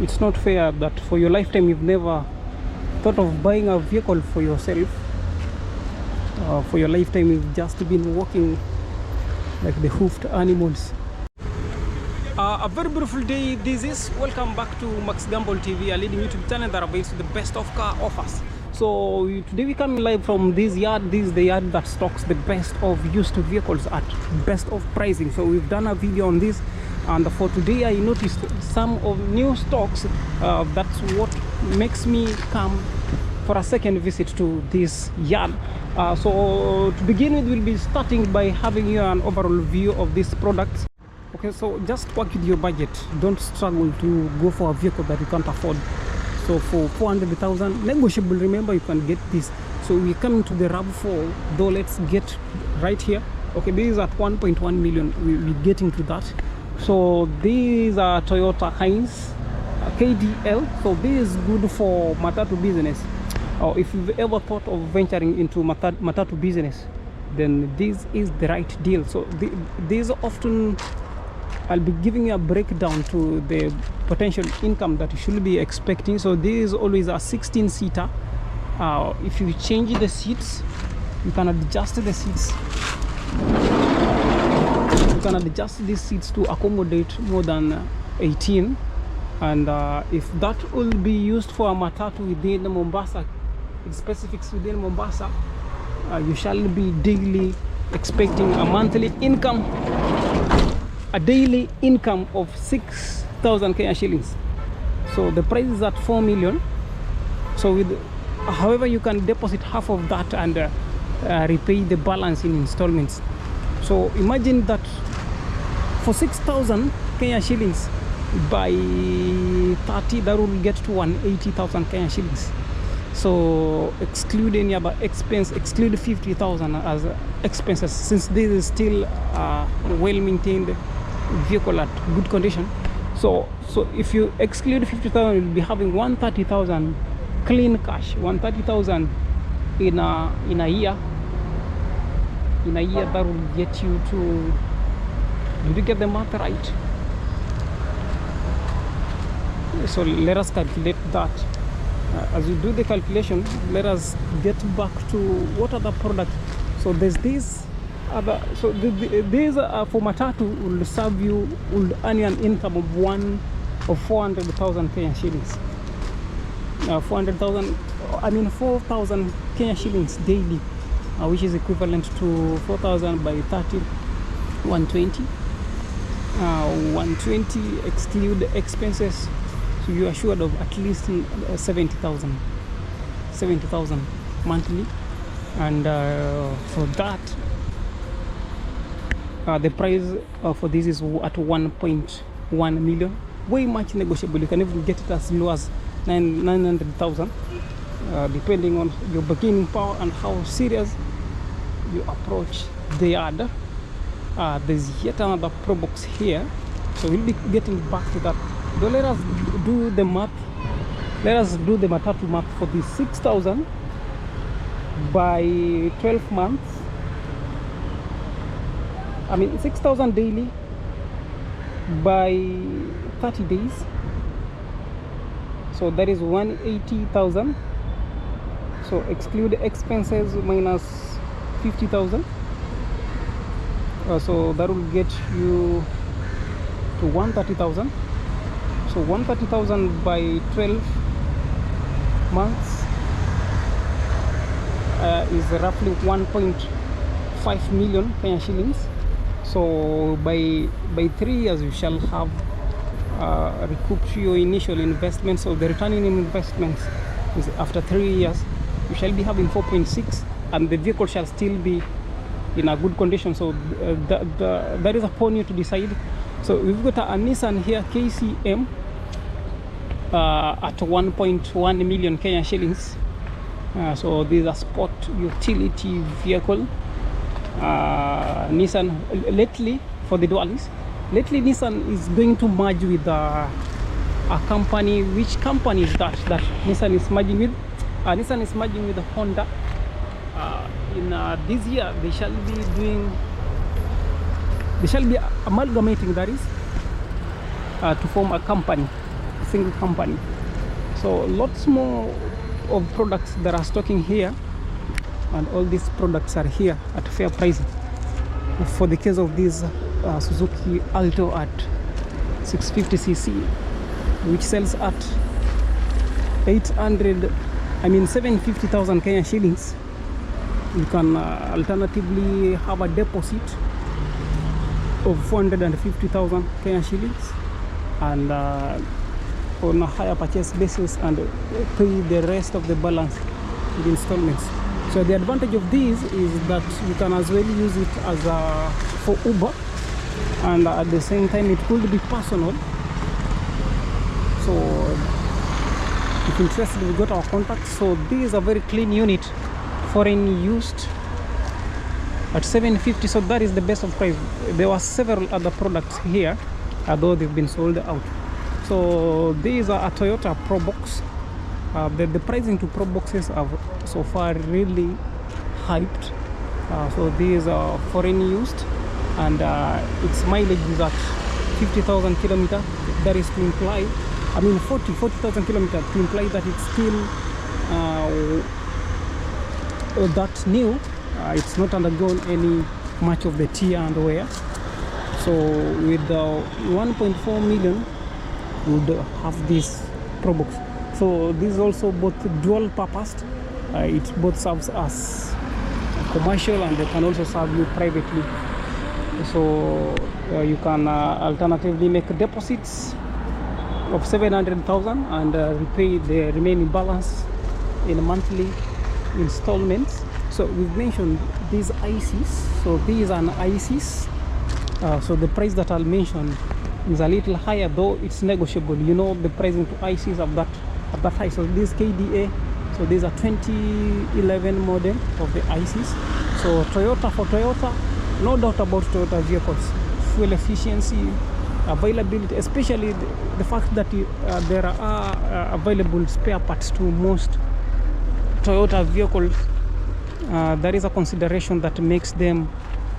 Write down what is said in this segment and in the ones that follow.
it's not fair that for your lifetime you've never thought of buying a vehicle for yourself. For your lifetime you've just been walking like the hoofed animals. A very beautiful day this is. Welcome back to Max Gamble TV, a leading YouTube channel that brings the best of car offers. So today we come live from this yard. This is the yard that stocks the best of used vehicles at best of pricing. So we've done a video on this, and for today I noticed some of new stocks. That's what makes me come for a second visit to this yard. So to begin with, we'll be starting by having you an overall view of these products. Okay, so just work with your budget. Don't struggle to go for a vehicle that you can't afford. So for 400,000 negotiable, remember you can get this. So we're coming to the RAV4, though. Let's get right here. Okay, this is at 1.1 million. We're getting to that. So these are Toyota Heinz KDL. So this is good for Matatu business. Or if you've ever thought of venturing into Matatu business, then this is the right deal. So these often, I'll be giving you a breakdown to the potential income that you should be expecting. So this is always a 16-seater. If you change the seats, you can adjust the seats. You can adjust these seats to accommodate more than 18. And if that will be used for a Matatu within Mombasa, specifics within Mombasa, you shall be daily expecting a monthly income, a daily income of 6,000 Kenya shillings. So the price is at 4 million. So with, however, you can deposit half of that and repay the balance in installments. So imagine that for 6,000 Kenya shillings, by 30 that will get to 180,000 Kenya shillings. So exclude any other expense, exclude 50,000 as expenses, since this is still a well-maintained vehicle at good condition. So if you exclude 50,000, you'll be having 130,000 clean cash. 130,000 in a year. In a year, that will get you to. Did you get the math right? So let us calculate that. As you do the calculation, let us get back to what other product. So there's this other. So these for Matatu will serve you, will earn you an income of 400,000 Kenya shillings. 400,000. I mean 4,000 Kenya shillings daily, which is equivalent to 4,000 by 30, 120. 120 exclude expenses. So you are assured of at least 70,000 monthly, and for that the price for this is at 1.1 million. Way much negotiable. You can even get it as low as 900,000, depending on your bargaining power and how serious you approach the yard. There's yet another Probox here, so we'll be getting back to that. So let us do the math. Let us do the Matatu math for the 6,000 by 12 months. I mean 6,000 daily by 30 days. So that is 180,000. So exclude expenses minus 50,000. So that will get you to 130,000. So 130,000 by 12 months is roughly 1.5 million Kenya shillings. So by 3 years you shall have recouped your initial investment. So the return in investments is after 3 years you shall be having 4.6, and the vehicle shall still be in a good condition. So that is upon you to decide. So we've got a Nissan here, KCM, at 1.1 million Kenya shillings. So this is a sport utility vehicle. Nissan lately, for the dualies, lately Nissan is going to merge with a company. Which company is that Nissan is merging with? Nissan is merging with Honda. In this year they shall be amalgamating, that is, to form a company. single company. So lots more of products that are stocking here, and all these products are here at fair pricing. For the case of this Suzuki Alto at 650cc, which sells at 750,000 Kenyan shillings, you can alternatively have a deposit of 450,000 Kenyan shillings, and on a higher purchase basis, and pay the rest of the balance with installments. So the advantage of this is that you can as well use it as for Uber, and at the same time it could be personal. So if interested, we got our contact. So this is a very clean unit, foreign used, at 750. So that is the best of price. There were several other products here, although they've been sold out. So these are a Toyota Probox. The pricing to Proboxes are so far really hyped. So these are foreign used, and its mileage is at 50,000 kilometers. That is to imply, 40,000 kilometers, to imply that it's still that new. It's not undergone any much of the tear and wear. So with 1.4 million, you would have this Probox. So this is also both dual purposed. It both serves as commercial, and they can also serve you privately. So you can alternatively make deposits of 700,000 and repay the remaining balance in monthly installments. So we've mentioned these ICs. So these are an ICs. So the price that I'll mention is a little higher, though it's negotiable. You know, the pricing to ICs of that high. So this KDA, so these are 2011 model of the ICs. So Toyota, for Toyota, no doubt about Toyota vehicles, fuel efficiency, availability, especially the fact that there are available spare parts to most Toyota vehicles. That is a consideration that makes them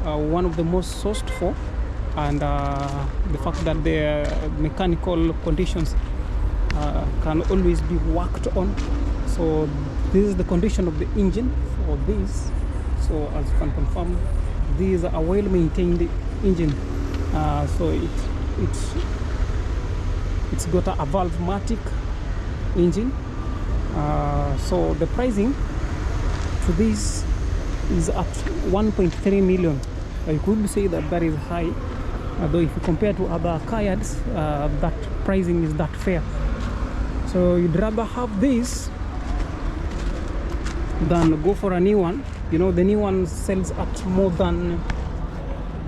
one of the most sourced for, and the fact that their mechanical conditions can always be worked on. So this is the condition of the engine for this. So as you can confirm, this is a well-maintained engine. So it's got a Valve-matic engine. So the pricing to this is at 1.3 million. You could say that is high, though if you compare to other Kayaks, that pricing is that fair. So you'd rather have this than go for a new one. You know, the new one sells at more than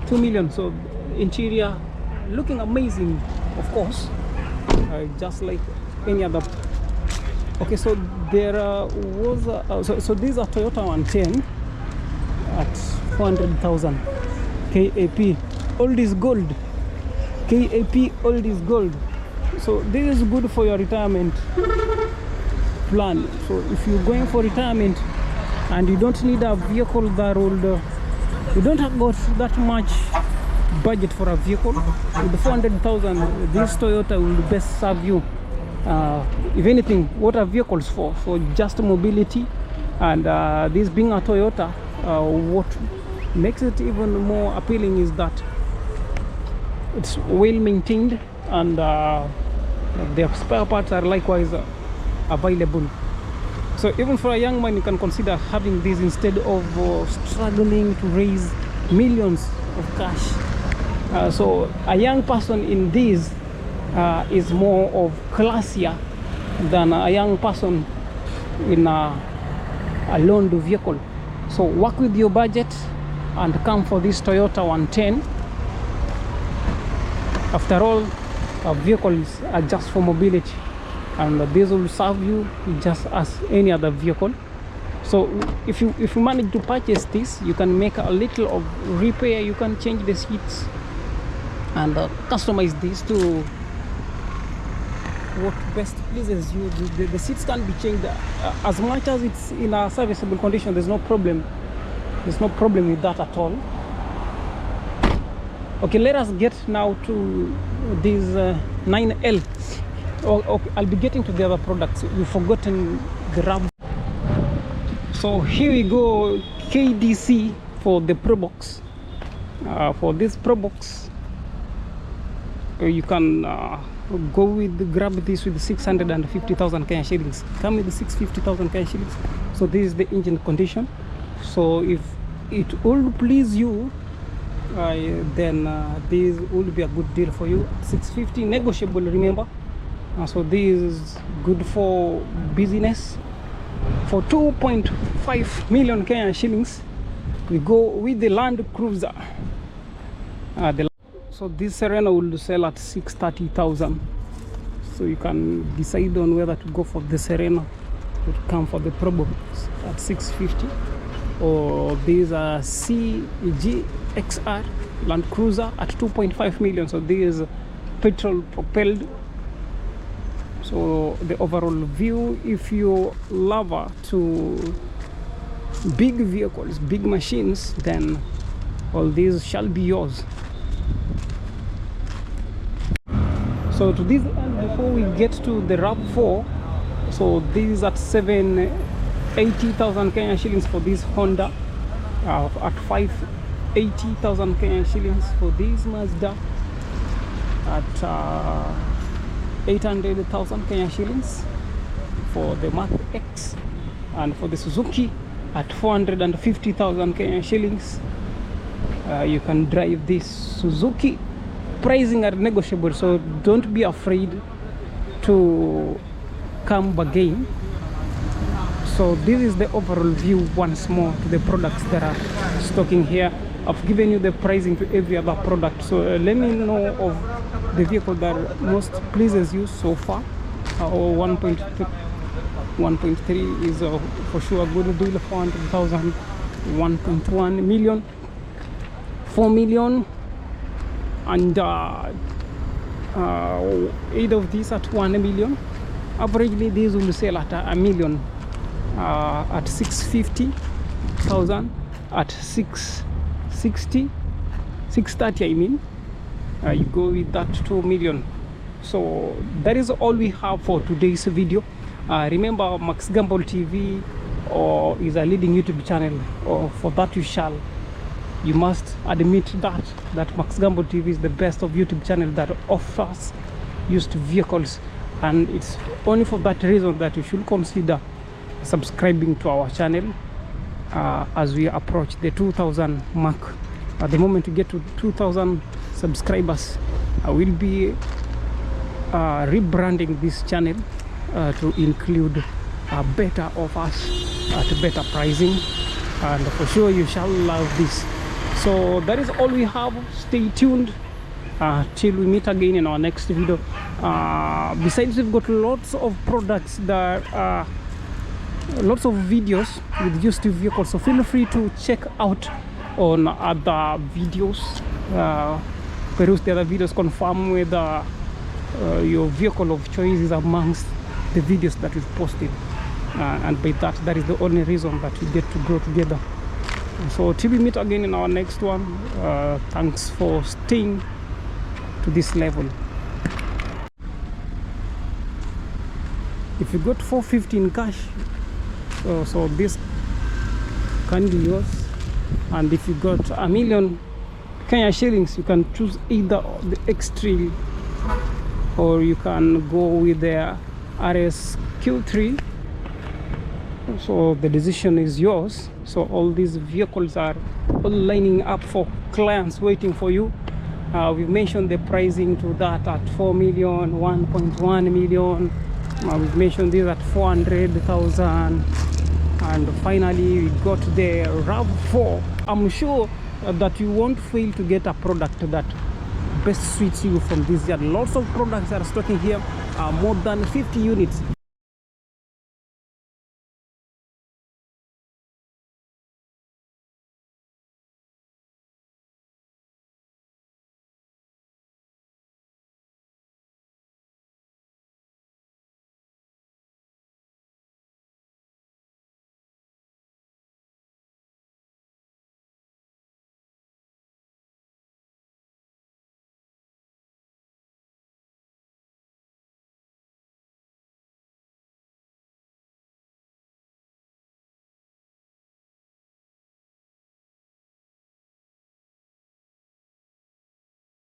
2 million. So interior looking amazing, of course, just like any other. Okay, so there was so these are Toyota 110 at 400,000 KAP. Old is gold. KAP, old is gold. So this is good for your retirement plan. So if you're going for retirement and you don't need a vehicle that old, you don't have got that much budget for a vehicle, with the 400,000, this Toyota will best serve you. If anything, what are vehicles for? For just mobility, and this being a Toyota, what makes it even more appealing is that it's well maintained, and their spare parts are likewise available. So even for a young man, you can consider having this instead of struggling to raise millions of cash. So a young person in this is more of classier than a young person in a loaned vehicle. So work with your budget and come for this Toyota 110. After all, vehicles are just for mobility, and this will serve you just as any other vehicle. So if you manage to purchase this, you can make a little of repair. You can change the seats and customize this to what best pleases you. The seats can be changed as much as it's in a serviceable condition. There's no problem with that at all. Okay, let us get now to this 9L. Oh, okay, I'll be getting to the other products. You've forgotten the RAM. So here we go, KDC for the Probox. For this Probox, you can go with, grab this with 650,000 Kenya shillings. Come with the 650,000 Kenya shillings. So this is the engine condition. So if it will please you, then this will be a good deal for you. 650 negotiable, remember. So this is good for business. For 2.5 million Kenyan shillings, we go with the Land Cruiser. So this Serena will sell at 630,000. So you can decide on whether to go for the Serena or come for the Probox at 650, or these are CGXR Land Cruiser at 2.5 million. So this is petrol propelled. So the overall view, if you're lover to big vehicles, big machines, then all these shall be yours. So to this end, before we get to the RAV4, so this is at 780,000 Kenyan shillings for this Honda, at 580,000 Kenyan shillings for this Mazda, at 800,000 Kenyan shillings for the Mark X, and for the Suzuki at 450,000 Kenyan shillings. You can drive this Suzuki. Pricing are negotiable, so don't be afraid to come bargain. So this is the overall view once more to the products that are stocking here. I've given you the pricing to every other product, so let me know of the vehicle that most pleases you so far. Or 1.3 is for sure a good deal. 400,000, 1.1 million, 4 million, and 8 of these at 1 million. Averagely these will sell at a million, at 650,000, at 660, 630 I mean. You go with that 2 million. So that is all we have for today's video. Remember, Max Gamble TV is a leading YouTube channel, or for that you must admit that Max Gamble TV is the best of YouTube channel that offers used vehicles, and it's only for that reason that you should consider subscribing to our channel as we approach the 2,000 mark. At the moment we get to 2,000 subscribers, I will be rebranding this channel to include better offers at better pricing, and for sure you shall love this. So that is all we have. Stay tuned till we meet again in our next video. Besides, we've got lots of products that lots of videos with used vehicles, so feel free to check out on other videos, peruse the other videos, confirm whether your vehicle of choice is amongst the videos that we've posted, and by that is the only reason that we get to grow together. So till we meet again in our next one, thanks for staying to this level. If you got 450 in cash, so this can be yours. And if you got a million Kenya shillings, you can choose either the X-Trail, or you can go with the RSQ3. So the decision is yours. So all these vehicles are all lining up for clients waiting for you. We've mentioned the pricing to that at 4 million, 1.1 million. We've mentioned this at 400,000, and finally we got the RAV4. I'm sure that you won't fail to get a product that best suits you from this year. Lots of products are stocking here, more than 50 units.